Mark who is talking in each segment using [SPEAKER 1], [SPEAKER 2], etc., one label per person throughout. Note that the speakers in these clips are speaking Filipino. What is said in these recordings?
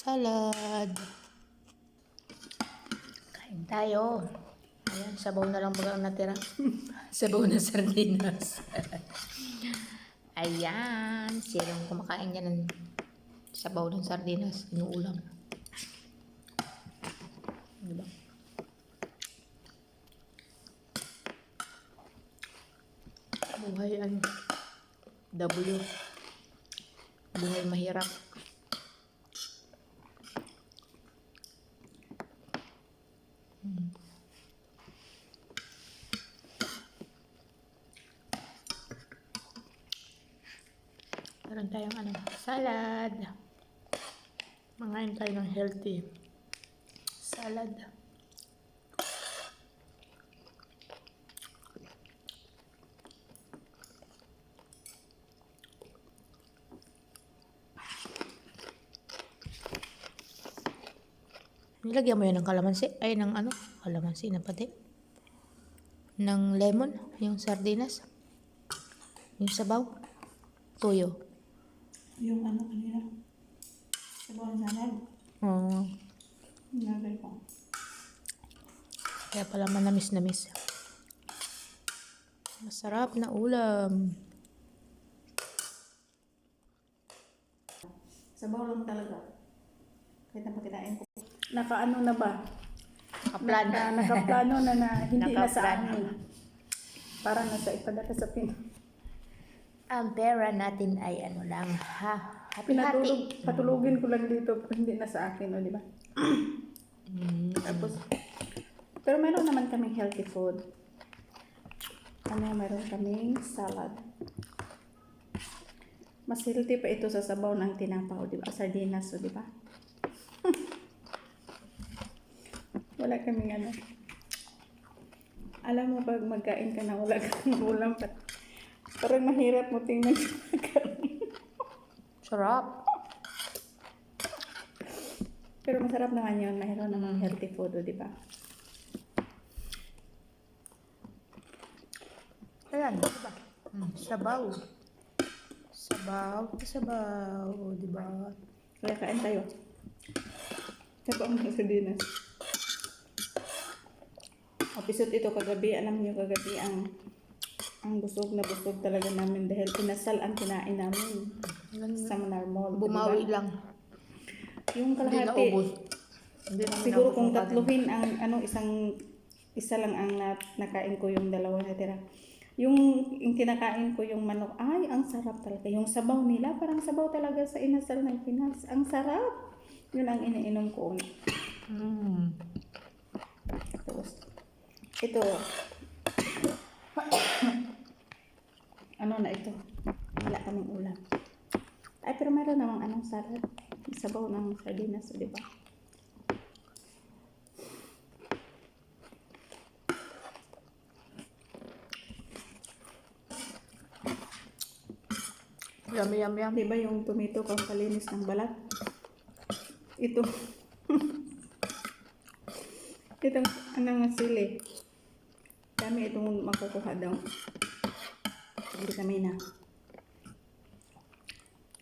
[SPEAKER 1] Salad. Kain tayo. Ayan, sabaw na lang baga ang natira. Sabaw na sardinas. Ayan, sinong kumakain niya ng sabaw ng sardinas, inuulam. Diba? Buhay ano, W. Buhay mahirap. Meron tayong ano, salad. Mangain tayo ng healthy salad. Nilagyan mo yun ng kalamansi. Ay, ng ano? Kalamansi na pati. Ng lemon. Yung sardinas. Yung sabaw. Tuyo.
[SPEAKER 2] Yung ano kanina? Sabaw ng salad.
[SPEAKER 1] Oo.
[SPEAKER 2] Nagay ko.
[SPEAKER 1] Kaya pala manamis-namis. Masarap na ulam.
[SPEAKER 2] Sabaw lang talaga. Kahit napakitain ko. Nakaano na ba?
[SPEAKER 1] Nakaplano.
[SPEAKER 2] Nakaplano na hindi na sa
[SPEAKER 1] Nakaplano.
[SPEAKER 2] amin. Para nasa ipadata sa
[SPEAKER 1] Ang pera natin ay ano lang, ha? Hati-hati.
[SPEAKER 2] Patulugin ko lang dito, hindi na sa akin, o di ba? Tapos, pero meron naman kaming healthy food. Meron kaming salad. Mas healthy pa ito sa sabaw ng tinapa, o di ba? Sardinas, o di ba? Wala kaming ano. Alam mo, pag magkain ka na wala kang ulam, parang mahirap mo tingnan yung magkain.
[SPEAKER 1] Sarap.
[SPEAKER 2] Pero masarap naman yun. Mayroon naman healthy food, o di ba?
[SPEAKER 1] Ayan, diba? Sabaw. Sabaw, diba?
[SPEAKER 2] Kaya kain tayo. Sabaw ng sardinas. Episode ito kagabi. Alam niyo kagabi ang busog na busog talaga namin dahil pinasal ang kinain namin sa Manar Mall.
[SPEAKER 1] Bumawi
[SPEAKER 2] diba?
[SPEAKER 1] lang.
[SPEAKER 2] Yung
[SPEAKER 1] Hindi na
[SPEAKER 2] kalahati.
[SPEAKER 1] ubos. Hindi namin
[SPEAKER 2] Siguro
[SPEAKER 1] naubos
[SPEAKER 2] kung
[SPEAKER 1] ng kanin.
[SPEAKER 2] tatluhin ang isa lang ang nakain ko, yung dalawa na tira. Yung kinakain ko yung manok, ay ang sarap talaga. Yung sabaw nila, parang sabaw talaga sa inasal ng Pinas. Ang sarap. Yun ang iniinom ko. Tapos, ito. Ano na ito? Wala kaming ulam. Ay, pero meron namang anong salad. Sabaw ng sardinas, di ba?
[SPEAKER 1] Yummy.
[SPEAKER 2] Di ba yung tomato pampalinis ng balat? Ito. Itong anong sili. Kami itong makukuha daw. Sabi kami na.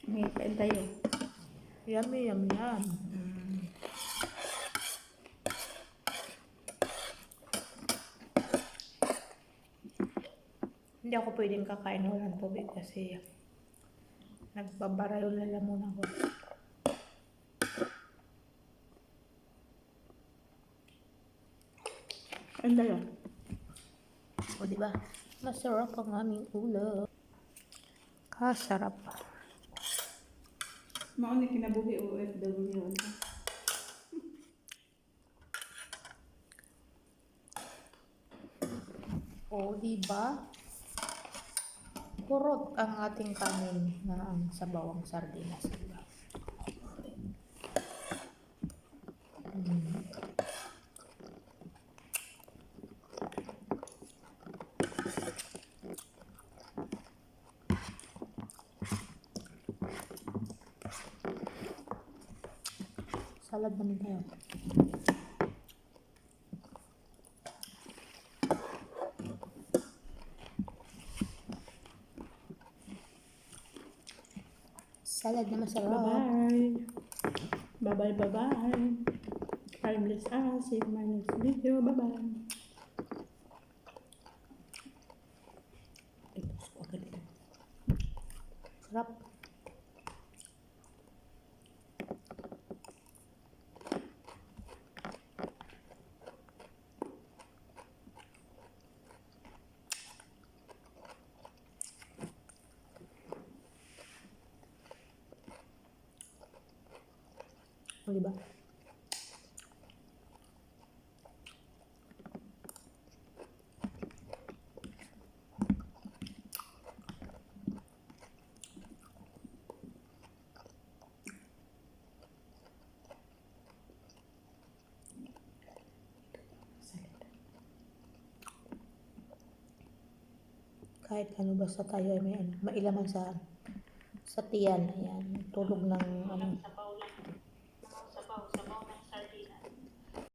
[SPEAKER 2] May kain tayo.
[SPEAKER 1] Yummy yan. Hindi ako pwedeng kakain ng walang tubig kasi nagbabara yung lalamunan ko.
[SPEAKER 2] Kain tayo.
[SPEAKER 1] O diba? Masarap ang aming ulam. Kasarap.
[SPEAKER 2] Mauni kinabuhi OFW.
[SPEAKER 1] O diba? Purot ang ating kanin na ang sabawang sardinas. Diba? Salad naman tayo. Salad na masarap.
[SPEAKER 2] Bye-bye. Bye-bye, bye-bye. Timeless us. See you in my next video. Bye-bye. Ipos ko agad ito.
[SPEAKER 1] Sarap. O, diba?
[SPEAKER 2] Salita.
[SPEAKER 1] Kahit ano, basta tayo ay may ano, mailaman sa tiyan. Ayan, tulog ng ano,